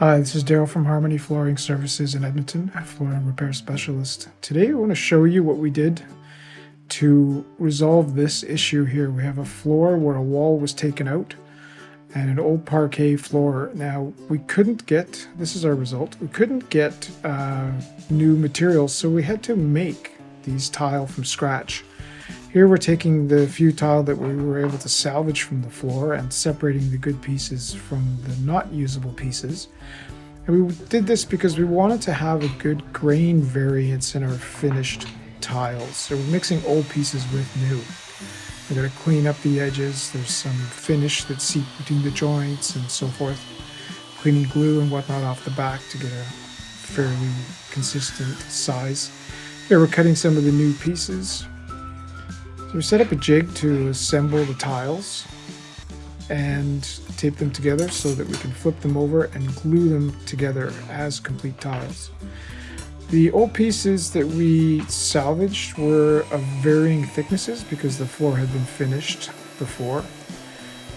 Hi, this is Daryl from Harmony Flooring Services in Edmonton, a flooring repair specialist. Today I want to show you what we did to resolve this issue here. We have a floor where a wall was taken out and an old parquet floor. Now we couldn't get, this is our result, we couldn't get new materials, so we had to make these tile from scratch. Here we're taking the few tile that we were able to salvage from the floor and separating the good pieces from the not usable pieces. And we did this because we wanted to have a good grain variance in our finished tiles. So we're mixing old pieces with new. We're going to clean up the edges. There's some finish that's seeped between the joints and so forth. Cleaning glue and whatnot off the back to get a fairly consistent size. Here we're cutting some of the new pieces. So we set up a jig to assemble the tiles and tape them together so that we can flip them over and glue them together as complete tiles. The old pieces that we salvaged were of varying thicknesses because the floor had been finished before.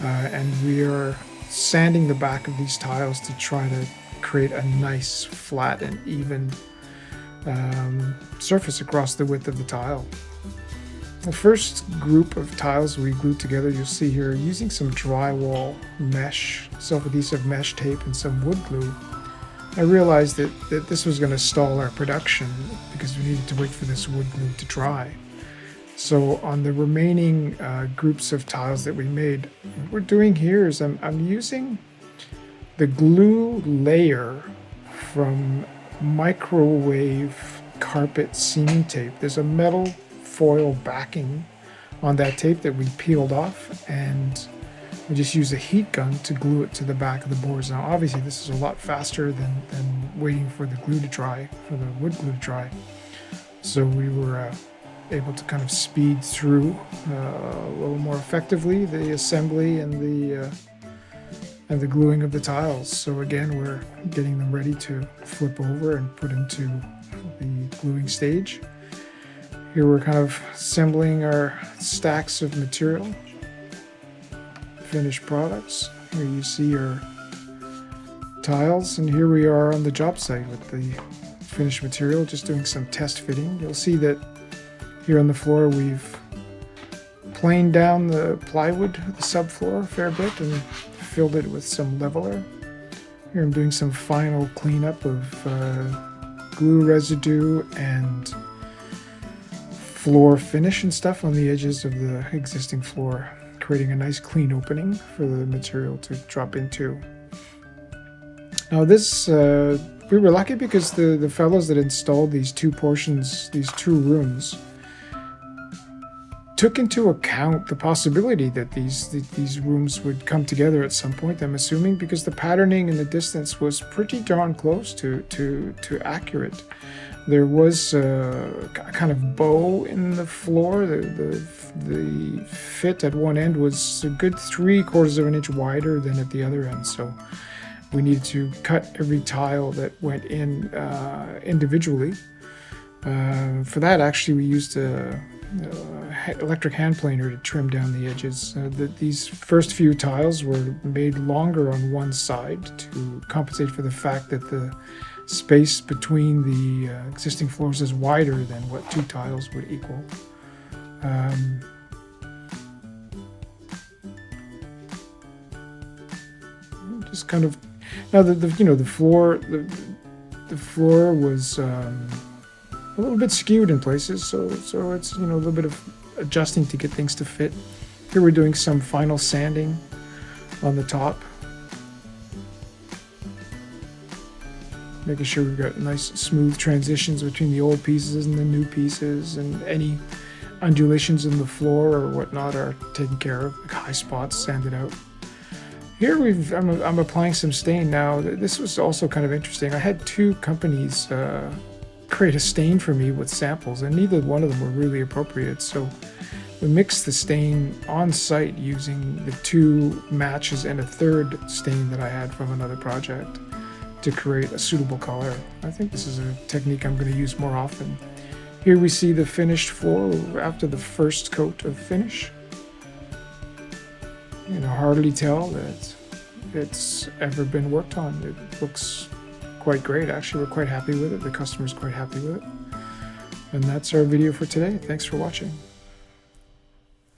And we are sanding the back of these tiles to try to create a nice, flat and even surface across the width of the tile. The first group of tiles we glued together, you'll see here, using some drywall mesh, self-adhesive mesh tape and some wood glue. I realized that this was going to stall our production because we needed to wait for this wood glue to dry. So on the remaining groups of tiles that we made, what we're doing here is I'm using the glue layer from microwave carpet seam tape. There's a metal foil backing on that tape that we peeled off, and we just use a heat gun to glue it to the back of the boards. Now obviously this is a lot faster than waiting for the glue to dry, for the wood glue to dry. So we were able to kind of speed through a little more effectively the assembly and the gluing of the tiles. So again, we're getting them ready to flip over and put into the gluing stage. Here we're kind of assembling our stacks of material, finished products. Here you see our tiles, and here we are on the job site with the finished material, just doing some test fitting. You'll see that here on the floor we've planed down the plywood, the subfloor a fair bit, and filled it with some leveler. Here I'm doing some final cleanup of glue residue and floor finish and stuff on the edges of the existing floor, creating a nice clean opening for the material to drop into. Now this, we were lucky because the fellows that installed these two portions, these two rooms, took into account the possibility that these rooms would come together at some point, I'm assuming, because the patterning and the distance was pretty darn close to accurate. There was a kind of bow in the floor. The fit at one end was a good 3/4 of an inch wider than at the other end, so we needed to cut every tile that went in individually. For that, actually, we used a electric hand planer to trim down the edges. These first few tiles were made longer on one side to compensate for the fact that the space between the existing floors is wider than what two tiles would equal. Just kind of now the floor was a little bit skewed in places, so it's a little bit of adjusting to get things to fit. Here we're doing some final sanding on the top, making sure we've got nice smooth transitions between the old pieces and the new pieces, and any undulations in the floor or whatnot are taken care of, like high spots sanded out. Here I'm applying some stain. Now this was also kind of interesting. I had two companies create a stain for me with samples, and neither one of them were really appropriate, so we mixed the stain on site using the two matches and a third stain that I had from another project to create a suitable color. I think this is a technique I'm going to use more often. Here we see the finished floor after the first coat of finish. You can hardly tell that it's ever been worked on. It looks quite great. Actually, we're quite happy with it. The customer's quite happy with it. And that's our video for today. Thanks for watching.